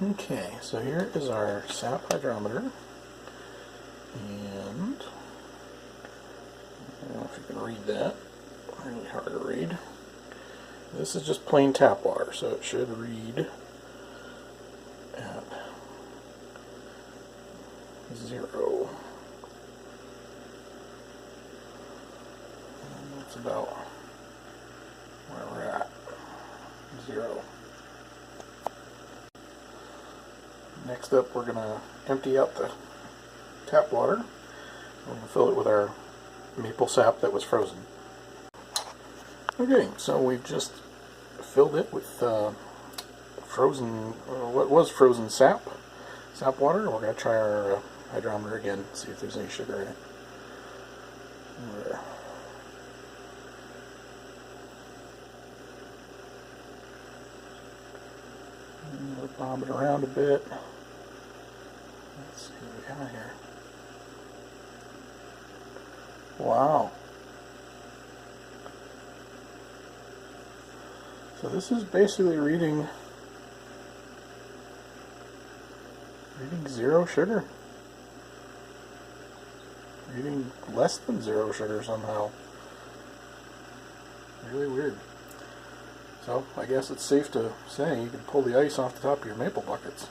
Okay, so here is our sap hydrometer, and I don't know if you can read that. Really hard to read. This is just plain tap water, so it should read at 0. And that's about where we're at, 0. Next up, we're going to empty out the tap water. We're going to fill it with our maple sap that was frozen. Okay, so we've just filled it with what was frozen sap water. We're going to try our hydrometer again, see if there's any sugar in it. There. We'll bob it around a bit. Let's see what we got here. Wow. So this is basically reading 0 sugar. Reading less than 0 sugar somehow. Really weird. So I guess it's safe to say you can pull the ice off the top of your maple buckets.